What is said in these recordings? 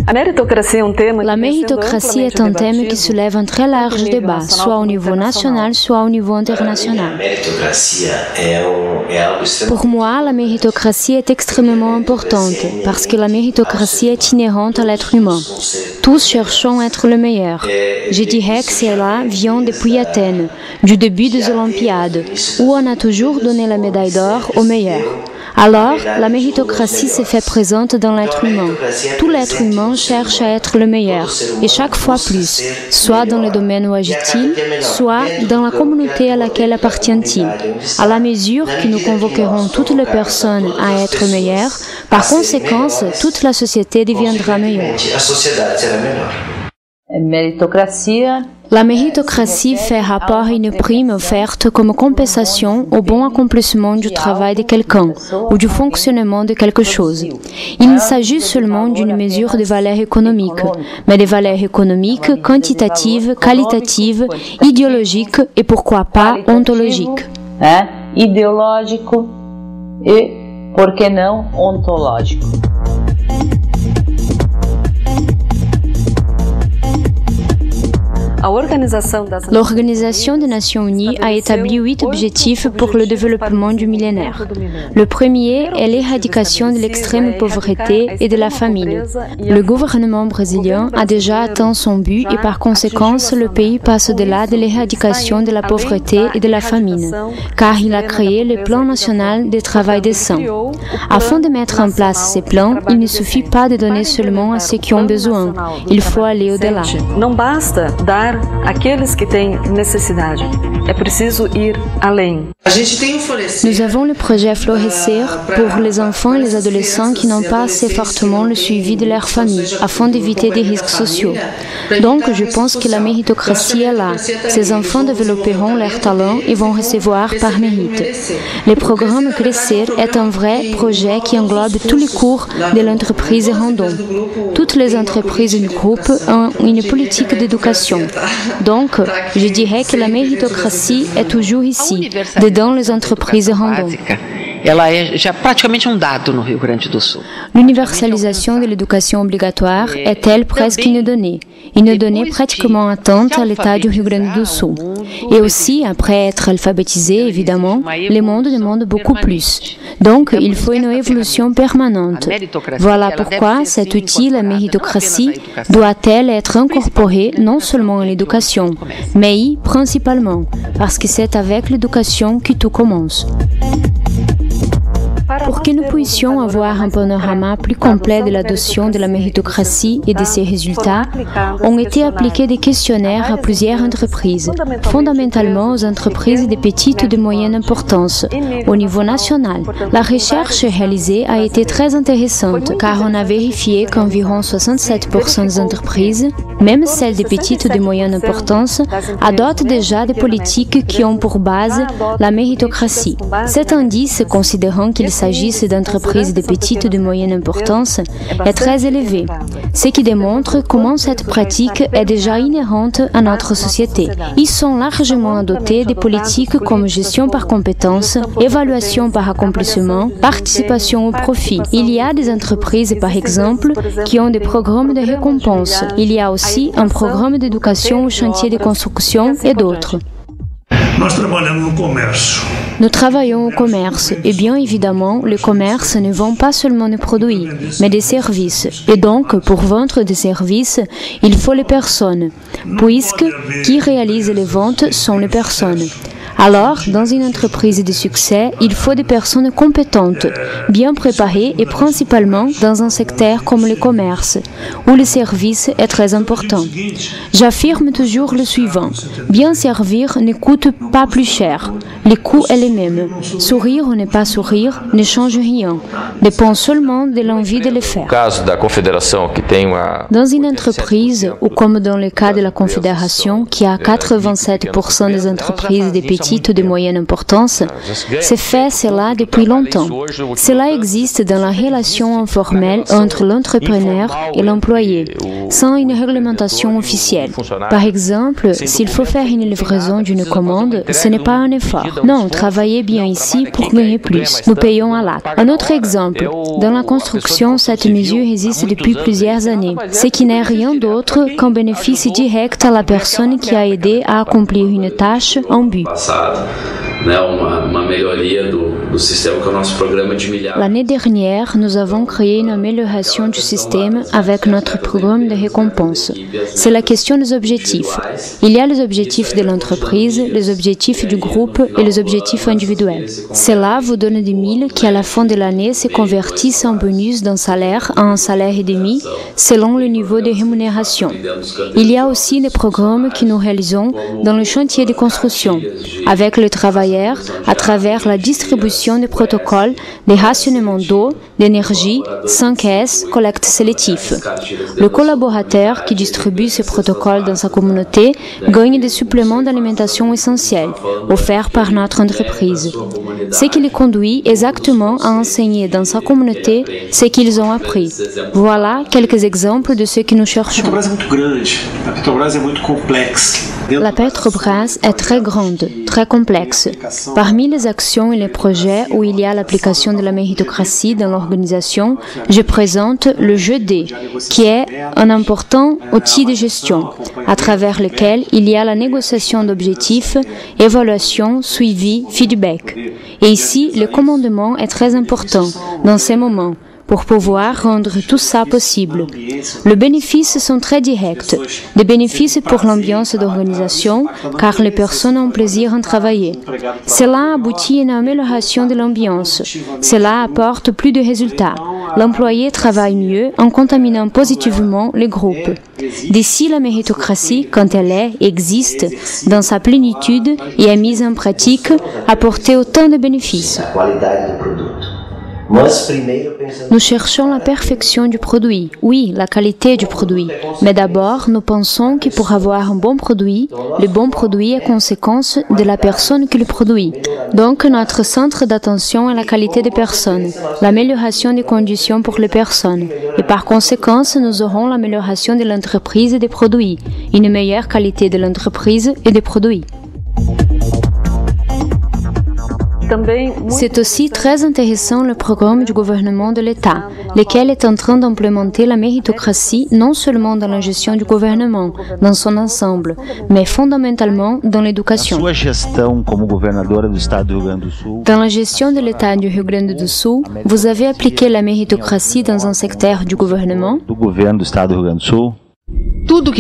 La méritocratie est un thème qui soulève un très large débat, soit au niveau national, soit au niveau international. Pour moi, la méritocratie est extrêmement importante, parce que la méritocratie est inhérente à l'être humain. Tous cherchons à être le meilleur. Je dirais que cela vient depuis Athènes, du début des Olympiades, où on a toujours donné la médaille d'or aux meilleurs. Alors, la méritocratie se fait présente dans l'être humain. Tout l'être humain cherche à être le meilleur, et chaque fois plus, soit dans le domaine où agit-il, soit dans la communauté à laquelle appartient-il. À la mesure que nous convoquerons toutes les personnes à être meilleures, par conséquent, toute la société deviendra meilleure. La méritocratie fait rapport à une prime offerte comme compensation au bon accomplissement du travail de quelqu'un ou du fonctionnement de quelque chose. Il ne s'agit seulement d'une mesure de valeur économique, mais de valeurs économiques, quantitatives, qualitatives, idéologiques et pourquoi pas ontologiques. Ideológico e, por que não, ontológico. L'Organisation des Nations Unies a établi 8 objectifs pour le développement du millénaire. Le premier est l'éradication de l'extrême pauvreté et de la famine. Le gouvernement brésilien a déjà atteint son but et par conséquent, le pays passe au-delà de l'éradication de la pauvreté et de la famine, car il a créé le plan national de travail décent. Afin de mettre en place ces plans, il ne suffit pas de donner seulement à ceux qui ont besoin, il faut aller au-delà. Aqueles que têm necessidade. É preciso ir além. Nous avons le projet Florescer pour les enfants et les adolescents qui n'ont pas assez fortement le suivi de leur famille, afin d'éviter des risques sociaux. Donc, je pense que la méritocratie est là. Ces enfants développeront leurs talents et vont recevoir par mérite. Le programme Crescer est un vrai projet qui englobe tous les cours de l'entreprise Randon. Toutes les entreprises du groupe ont une politique d'éducation. Donc, je dirais que la méritocratie est toujours ici, dedans les entreprises Randon. Ela é já praticamente dado no Rio Grande do Sul. L'universalisation de l'éducation obligatoire est-elle presque une donnée pratiquement attente à l'État du Rio Grande do Sul. Et aussi, après être alphabétisé, évidemment, le monde demande beaucoup plus. Donc, il faut une évolution permanente. Voilà pourquoi cet outil, la méritocratie, doit-elle être incorporée non seulement à l'éducation, mais principalement, parce que c'est avec l'éducation que tout commence. Pour que nous puissions avoir un panorama plus complet de l'adoption de la méritocratie et de ses résultats, ont été appliqués des questionnaires à plusieurs entreprises, fondamentalement aux entreprises de petite ou de moyenne importance, au niveau national. La recherche réalisée a été très intéressante, car on a vérifié qu'environ 67% des entreprises, même celles de petite ou de moyenne importance, adoptent déjà des politiques qui ont pour base la méritocratie. Cet indice, considérant qu'il s'agisse d'entreprises de petite ou de moyenne importance, est très élevé, ce qui démontre comment cette pratique est déjà inhérente à notre société. Ils sont largement dotés de politiques comme gestion par compétence, évaluation par accomplissement, participation au profit. Il y a des entreprises, par exemple, qui ont des programmes de récompense. Il y a aussi un programme d'éducation au chantier de construction et d'autres. Nous travaillons au commerce et bien évidemment, le commerce ne vend pas seulement des produits, mais des services. Et donc, pour vendre des services, il faut les personnes, puisque qui réalise les ventes sont les personnes. Alors, dans une entreprise de succès, il faut des personnes compétentes, bien préparées et principalement dans un secteur comme le commerce, où le service est très important. J'affirme toujours le suivant, bien servir ne coûte pas plus cher, le coût est le même. Sourire ou ne pas sourire ne change rien, dépend seulement de l'envie de le faire. Dans une entreprise, ou comme dans le cas de la Confédération, qui a 87% des entreprises des petits petite ou de moyenne importance, c'est fait cela depuis longtemps. Cela existe dans la relation informelle entre l'entrepreneur et l'employé, sans une réglementation officielle. Par exemple, s'il faut faire une livraison d'une commande, ce n'est pas un effort. Non, travaillez bien ici pour gagner plus. Nous payons à l'acte. Un autre exemple, dans la construction, cette mesure existe depuis plusieurs années, ce qui n'est rien d'autre qu'un bénéfice direct à la personne qui a aidé à accomplir une tâche en but. L'année dernière, nous avons créé une amélioration du système avec notre programme de récompense. C'est la question des objectifs. Il y a les objectifs de l'entreprise, les objectifs du groupe et les objectifs individuels. Cela vous donne des milles qui, à la fin de l'année, se convertissent en bonus d'un salaire à un salaire et demi, selon le niveau de rémunération. Il y a aussi des programmes que nous réalisons dans le chantier de construction, avec les travailleurs à travers la distribution des protocoles de rationnement d'eau, d'énergie, 5S, collecte sélective. Le collaborateur qui distribue ces protocoles dans sa communauté gagne des suppléments d'alimentation essentiels, offerts par notre entreprise. Ce qui les conduit exactement à enseigner dans sa communauté ce qu'ils ont appris. Voilà quelques exemples de ce que nous cherchons. La Petrobras est très grande, très complexe. Parmi les actions et les projets où il y a l'application de la méritocratie dans l'organisation, je présente le jeu D, qui est un important outil de gestion, à travers lequel il y a la négociation d'objectifs, évaluation, suivi, feedback. Et ici, le commandement est très important dans ces moments, pour pouvoir rendre tout ça possible. Les bénéfices sont très directs. Des bénéfices pour l'ambiance d'organisation, car les personnes ont plaisir à travailler. Cela aboutit à une amélioration de l'ambiance. Cela apporte plus de résultats. L'employé travaille mieux en contaminant positivement les groupes. D'ici la méritocratie, quand elle existe dans sa plénitude et est mise en pratique, apporte autant de bénéfices. Nous cherchons la perfection du produit, oui, la qualité du produit. Mais d'abord, nous pensons que pour avoir un bon produit, le bon produit est conséquence de la personne qui le produit. Donc, notre centre d'attention est la qualité des personnes, l'amélioration des conditions pour les personnes. Et par conséquent, nous aurons l'amélioration de l'entreprise et des produits, une meilleure qualité de l'entreprise et des produits. C'est aussi très intéressant le programme du gouvernement de l'État, lequel est en train d'implémenter la méritocratie non seulement dans la gestion du gouvernement, dans son ensemble, mais fondamentalement dans l'éducation. Dans la gestion de l'État du Rio Grande do Sul, vous avez appliqué la méritocratie dans un secteur du gouvernement? Tout ce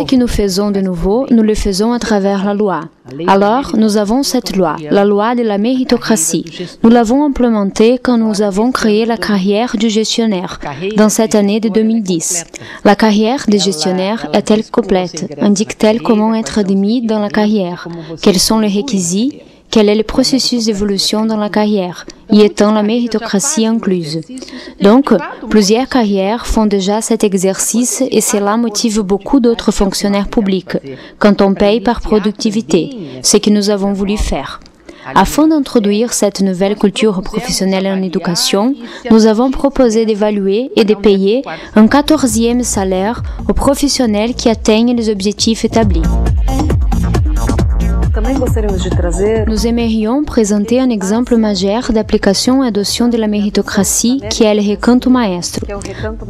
que nous faisons de nouveau, nous le faisons à travers la loi. Alors, nous avons cette loi, la loi de la méritocratie. Nous l'avons implémentée quand nous avons créé la carrière du gestionnaire, dans cette année de 2010. La carrière des gestionnaires est-elle complète? Indique-t-elle comment être admis dans la carrière? Quels sont les requis? Quel est le processus d'évolution dans la carrière, y étant la méritocratie incluse? Donc, plusieurs carrières font déjà cet exercice et cela motive beaucoup d'autres fonctionnaires publics, quand on paye par productivité, ce que nous avons voulu faire. Afin d'introduire cette nouvelle culture professionnelle en éducation, nous avons proposé d'évaluer et de payer un 14e salaire aux professionnels qui atteignent les objectifs établis. Nous aimerions présenter un exemple majeur d'application et adoption de la méritocratie qui est le Recanto Maestro.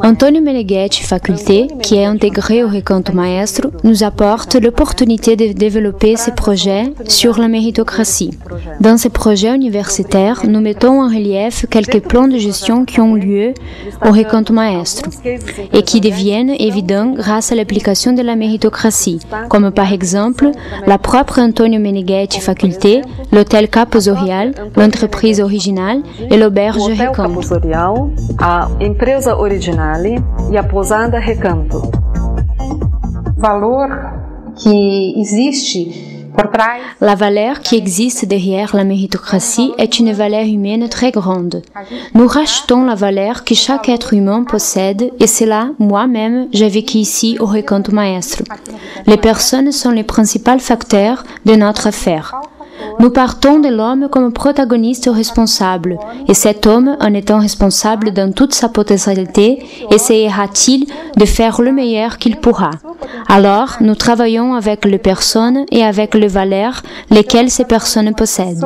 Antonio Meneghetti, faculté, qui est intégré au Recanto Maestro, nous apporte l'opportunité de développer ces projets sur la méritocratie. Dans ces projets universitaires, nous mettons en relief quelques plans de gestion qui ont lieu au Recanto Maestro et qui deviennent évidents grâce à l'application de la méritocratie, comme par exemple la propre Antonio Meneghetti faculté, l'hôtel Capo Zorial, l'entreprise originale et l'auberge Recanto. A empresa Originale e a pousada Recanto. Valor que existe La valeur qui existe derrière la méritocratie est une valeur humaine très grande. Nous rachetons la valeur que chaque être humain possède et cela, moi-même, j'ai vécu ici au Recanto Maestro. Les personnes sont les principaux facteurs de notre affaire. Nous partons de l'homme comme protagoniste responsable, et cet homme, en étant responsable dans toute sa potentialité, essayera-t-il de faire le meilleur qu'il pourra. Alors, nous travaillons avec les personnes et avec les valeurs lesquelles ces personnes possèdent.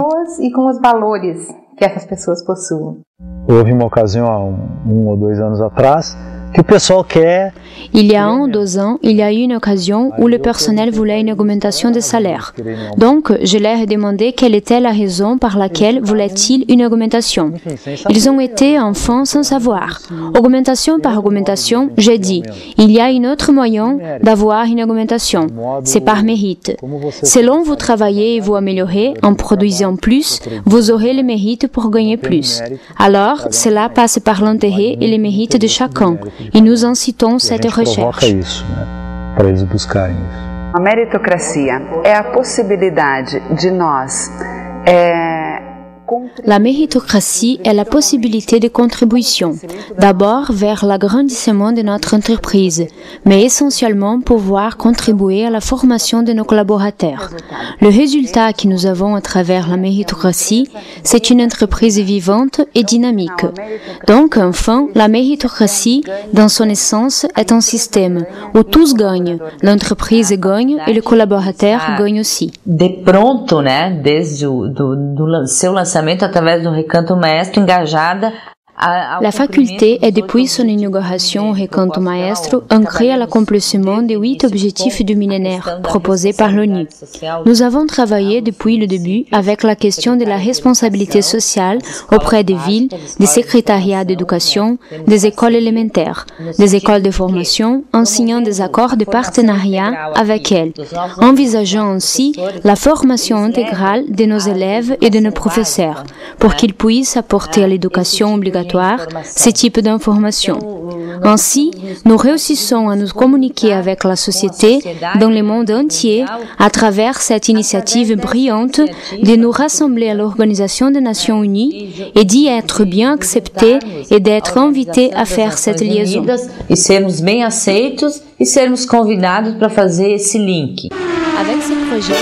Houve uma ocasião há 1 ou 2 anos atrás que o pessoal quer. Il y a 1 ou 2 ans, il y a eu une occasion où le personnel voulait une augmentation de salaire. Donc, je leur ai demandé quelle était la raison par laquelle voulaient-ils une augmentation. Ils ont été enfants sans savoir. Augmentation par augmentation, j'ai dit, il y a un autre moyen d'avoir une augmentation. C'est par mérite. Selon vous travaillez et vous améliorez en produisant plus, vous aurez le mérite pour gagner plus. Alors, cela passe par l'intérêt et le mérite de chacun. Et nous incitons cette recherche. A meritocracia é a possibilidade de nós La méritocratie est la possibilité de contribution, d'abord vers l'agrandissement de notre entreprise, mais essentiellement pouvoir contribuer à la formation de nos collaborateurs. Le résultat que nous avons à travers la méritocratie, c'est une entreprise vivante et dynamique. Donc, enfin, la méritocratie, dans son essence, est un système où tous gagnent, l'entreprise gagne et le collaborateur gagne aussi. De pronto, né, desde seu lançamento através do Recanto Maestro engajada. La faculté est depuis son inauguration au Recanto Maestro ancrée à l'accomplissement des 8 objectifs du millénaire proposés par l'ONU. Nous avons travaillé depuis le début avec la question de la responsabilité sociale auprès des villes, des secrétariats d'éducation, des écoles élémentaires, des écoles de formation, en signant des accords de partenariat avec elles, envisageant ainsi la formation intégrale de nos élèves et de nos professeurs pour qu'ils puissent apporter à l'éducation obligatoire ce type d'informations. Ainsi, nous réussissons à nous communiquer avec la société dans le monde entier à travers cette initiative brillante de nous rassembler à l'Organisation des Nations Unies et d'y être bien acceptés et d'être invités à faire cette liaison. E sermos bem aceitos e sermos convidados para fazer esse link. Avec ce projet,